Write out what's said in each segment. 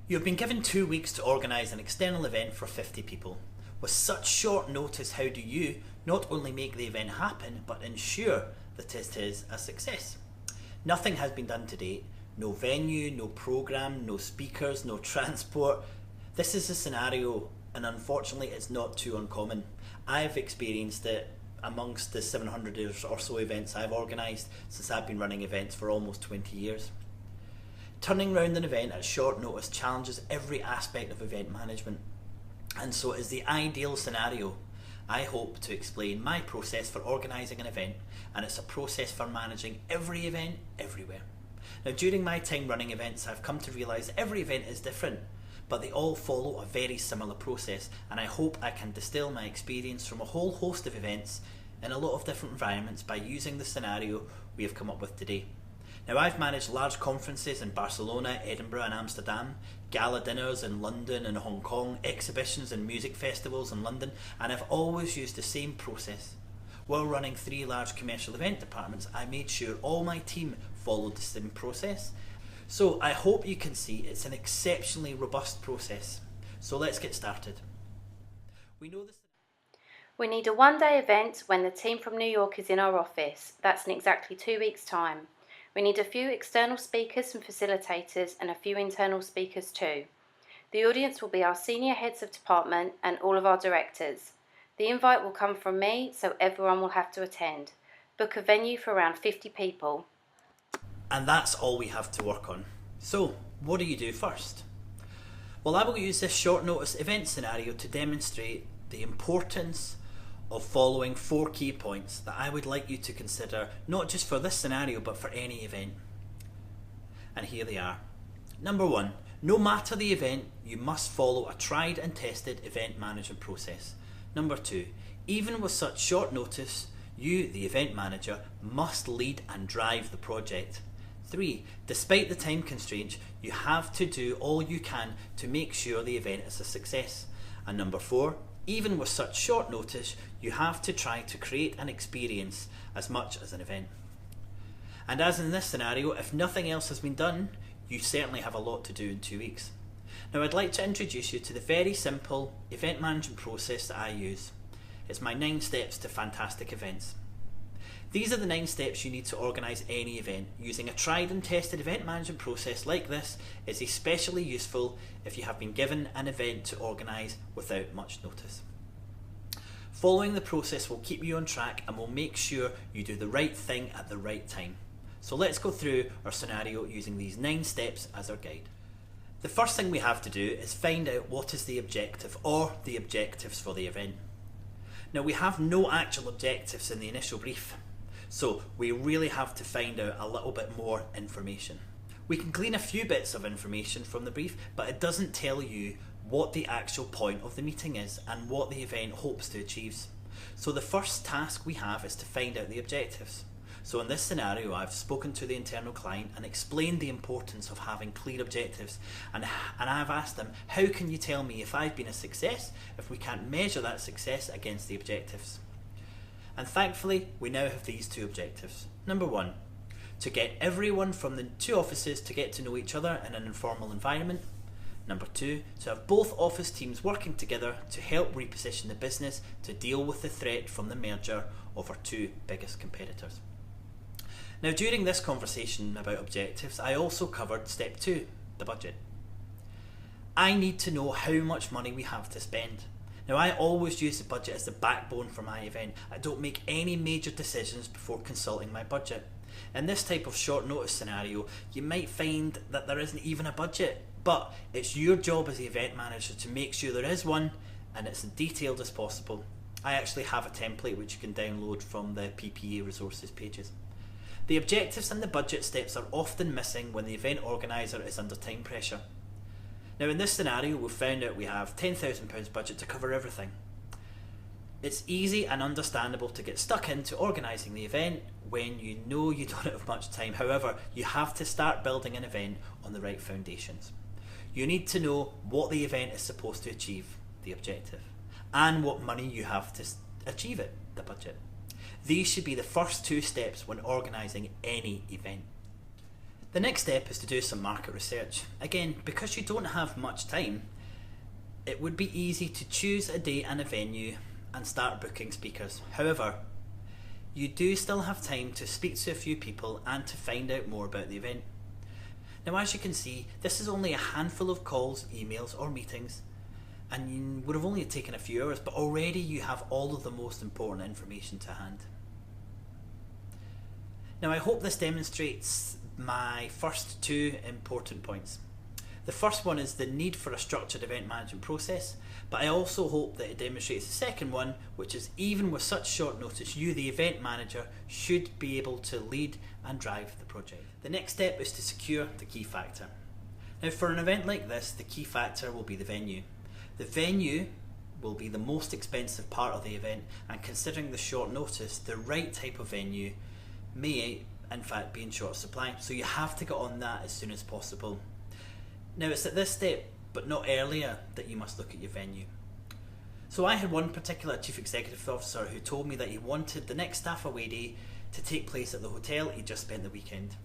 You have been given 2 weeks to organise an external event for 50 people. With such short notice, how do you not only make the event happen, but ensure that it is a success? Nothing has been done to date. No venue, no programme, no speakers, no transport. This is a scenario, and unfortunately it's not too uncommon. I've experienced it amongst the 700 or so events I've organised since I've been running events for almost 20 years. Turning round an event at short notice challenges every aspect of event management, and so is the ideal scenario. I hope to explain my process for organising an event, and it's a process for managing every event everywhere. Now, during my time running events, I've come to realise that every event is different, but they all follow a very similar process, and I hope I can distill my experience from a whole host of events in a lot of different environments by using the scenario we have come up with today. Now, I've managed large conferences in Barcelona, Edinburgh and Amsterdam, gala dinners in London and Hong Kong, exhibitions and music festivals in London, and I've always used the same process. While running 3 large commercial event departments, I made sure all my team followed the same process. So I hope you can see it's an exceptionally robust process. So let's get started. We need a one-day event when the team from New York is in our office. That's in exactly 2 weeks' time. We need a few external speakers and facilitators and a few internal speakers too. The audience will be our senior heads of department and all of our directors. The invite will come from me, so everyone will have to attend. Book a venue for around 50 people. And that's all we have to work on. So, what do you do first? Well, I will use this short notice event scenario to demonstrate the importance of following 4 key points that I would like you to consider, not just for this scenario, but for any event. And here they are. Number 1, no matter the event, you must follow a tried and tested event management process. Number 2, even with such short notice, you, the event manager, must lead and drive the project. 3, despite the time constraints, you have to do all you can to make sure the event is a success. And number 4, even with such short notice, you have to try to create an experience as much as an event. And as in this scenario, if nothing else has been done, you certainly have a lot to do in 2 weeks. Now, I'd like to introduce you to the very simple event management process that I use. It's my 9 steps to fantastic events. These are the 9 steps you need to organise any event. Using a tried and tested event management process like this is especially useful if you have been given an event to organise without much notice. Following the process will keep you on track and will make sure you do the right thing at the right time. So let's go through our scenario using these 9 steps as our guide. The first thing we have to do is find out what is the objective or the objectives for the event. Now, we have no actual objectives in the initial brief, so we really have to find out a little bit more information. We can glean a few bits of information from the brief, but it doesn't tell you what the actual point of the meeting is and what the event hopes to achieve. So the first task we have is to find out the objectives. So in this scenario, I've spoken to the internal client and explained the importance of having clear objectives, and I've asked them, how can you tell me if I've been a success if we can't measure that success against the objectives? And thankfully, we now have these 2 objectives. Number 1, to get everyone from the 2 offices to get to know each other in an informal environment. Number 2, to have both office teams working together to help reposition the business to deal with the threat from the merger of our 2 biggest competitors. Now, during this conversation about objectives, I also covered step 2, the budget. I need to know how much money we have to spend. Now, I always use the budget as the backbone for my event. I don't make any major decisions before consulting my budget. In this type of short notice scenario, you might find that there isn't even a budget, but it's your job as the event manager to make sure there is one and it's as detailed as possible. I actually have a template which you can download from the PPA resources pages. The objectives and the budget steps are often missing when the event organiser is under time pressure. Now, in this scenario, we've found out we have £10,000 budget to cover everything. It's easy and understandable to get stuck into organising the event when you know you don't have much time. However, you have to start building an event on the right foundations. You need to know what the event is supposed to achieve, the objective, and what money you have to achieve it, the budget. These should be the first 2 steps when organising any event. The next step is to do some market research. Again, because you don't have much time, it would be easy to choose a date and a venue and start booking speakers. However, you do still have time to speak to a few people and to find out more about the event. Now, as you can see, this is only a handful of calls, emails or meetings, and you would have only taken a few hours, but already you have all of the most important information to hand. Now, I hope this demonstrates my first two important points. The first one is the need for a structured event management process, but I also hope that it demonstrates the second one, which is even with such short notice, you, the event manager, should be able to lead and drive the project. The next step is to secure the key factor. Now, for an event like this, the key factor will be the venue. The venue will be the most expensive part of the event, and considering the short notice, the right type of venue may in fact be in short supply, so you have to get on that as soon as possible. Now, it's at this step, but not earlier, that you must look at your venue. So I had one particular chief executive officer who told me that he wanted the next staff away day to take place at the hotel he'd just spent the weekend.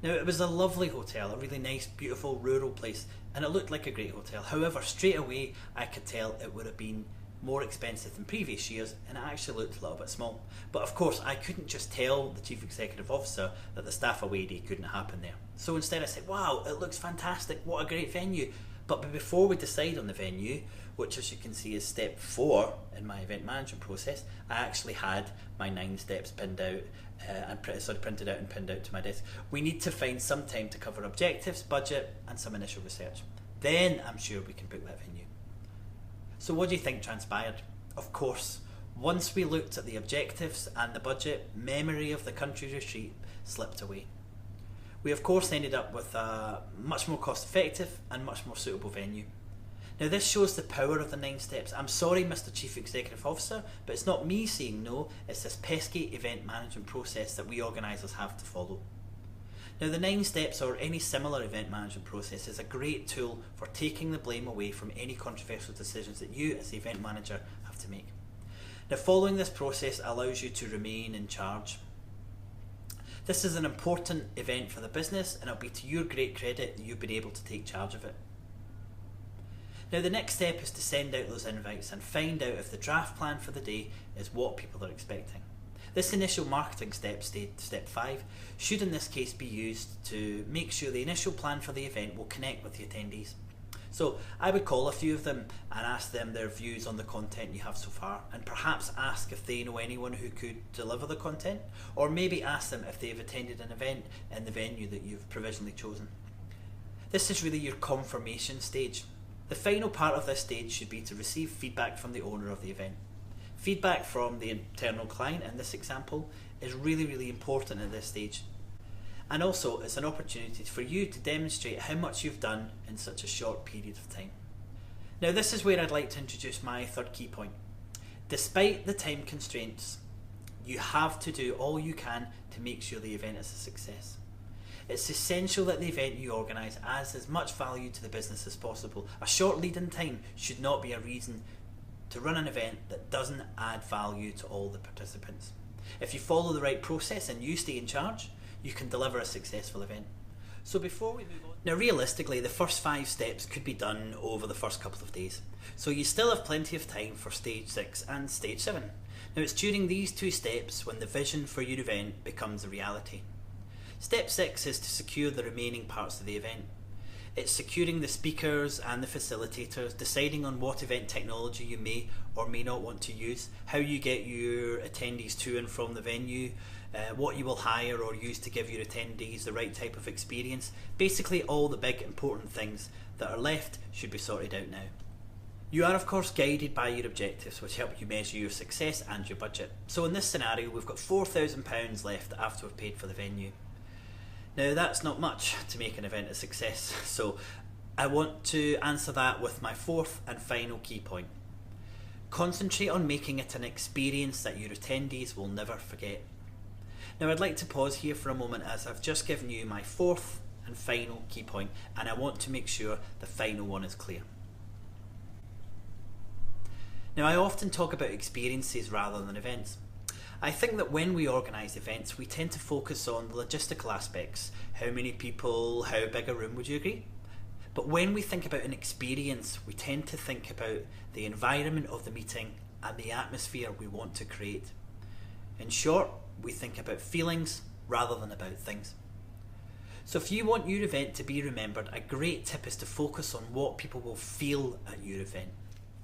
Now, it was a lovely hotel, a really nice, beautiful, rural place, and it looked like a great hotel. However, straight away I could tell it would have been more expensive than previous years, and it actually looked a little bit small. But of course, I couldn't just tell the chief executive officer that the staff away day couldn't happen there. So instead I said, wow, it looks fantastic, what a great venue. But before we decide on the venue, which as you can see is step 4 in my event management process, I actually had my 9 steps printed out and pinned out to my desk. We need to find some time to cover objectives, budget and some initial research. Then I'm sure we can book that venue. So what do you think transpired? Of course, once we looked at the objectives and the budget, memory of the country retreat slipped away. We of course ended up with a much more cost effective and much more suitable venue. Now, this shows the power of the 9 steps. I'm sorry, Mr. Chief Executive Officer, but it's not me saying no, it's this pesky event management process that we organisers have to follow. Now, the 9 steps or any similar event management process is a great tool for taking the blame away from any controversial decisions that you as the event manager have to make. Now, following this process allows you to remain in charge. This is an important event for the business, and it'll be to your great credit that you've been able to take charge of it. Now, the next step is to send out those invites and find out if the draft plan for the day is what people are expecting. This initial marketing step, step 5, should in this case be used to make sure the initial plan for the event will connect with the attendees. So I would call a few of them and ask them their views on the content you have so far, and perhaps ask if they know anyone who could deliver the content, or maybe ask them if they've attended an event in the venue that you've provisionally chosen. This is really your confirmation stage. The final part of this stage should be to receive feedback from the owner of the event. Feedback from the internal client in this example is really important at this stage. And also, it's an opportunity for you to demonstrate how much you've done in such a short period of time. Now, this is where I'd like to introduce my third key point. Despite the time constraints, you have to do all you can to make sure the event is a success. It's essential that the event you organise adds as much value to the business as possible. A short lead-in time should not be a reason to run an event that doesn't add value to all the participants. If you follow the right process and you stay in charge, you can deliver a successful event. So before we move on, now realistically the first 5 steps could be done over the first couple of days. So you still have plenty of time for stage 6 and stage 7. Now, it's during these 2 steps when the vision for your event becomes a reality. Step 6 is to secure the remaining parts of the event. It's securing the speakers and the facilitators, deciding on what event technology you may or may not want to use, how you get your attendees to and from the venue, what you will hire or use to give your attendees the right type of experience. Basically, all the big important things that are left should be sorted out now. You are of course guided by your objectives, which help you measure your success and your budget. So in this scenario, we've got £4,000 left after we've paid for the venue. Now, that's not much to make an event a success, so I want to answer that with my 4th and final key point. Concentrate on making it an experience that your attendees will never forget. Now, I'd like to pause here for a moment as I've just given you my 4th and final key point, and I want to make sure the final one is clear. Now, I often talk about experiences rather than events. I think that when we organise events, we tend to focus on the logistical aspects. How many people, how big a room, would you agree? But when we think about an experience, we tend to think about the environment of the meeting and the atmosphere we want to create. In short, we think about feelings rather than about things. So if you want your event to be remembered, a great tip is to focus on what people will feel at your event.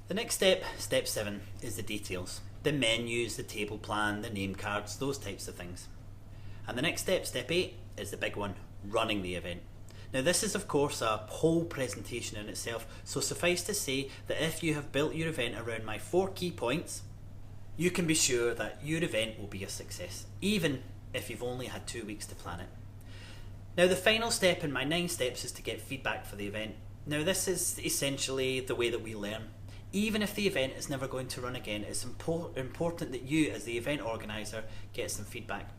The next step, step 7, is the details. The menus, the table plan, the name cards, those types of things. And the next step, step 8, is the big one, running the event. Now this is of course a whole presentation in itself, so suffice to say that if you have built your event around my 4 key points, you can be sure that your event will be a success, even if you've only had 2 weeks to plan it. Now the final step in my 9 steps is to get feedback for the event. Now this is essentially the way that we learn. Even if the event is never going to run again, it's important that you as the event organiser get some feedback.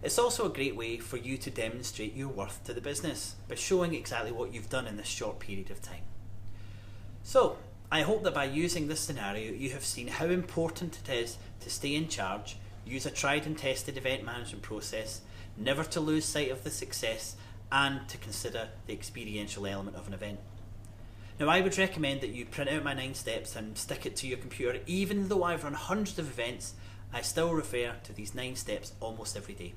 It's also a great way for you to demonstrate your worth to the business by showing exactly what you've done in this short period of time. So, I hope that by using this scenario you have seen how important it is to stay in charge, use a tried and tested event management process, never to lose sight of the success, and to consider the experiential element of an event. Now I would recommend that you print out my 9 steps and stick it to your computer. Even though I've run hundreds of events, I still refer to these 9 steps almost every day.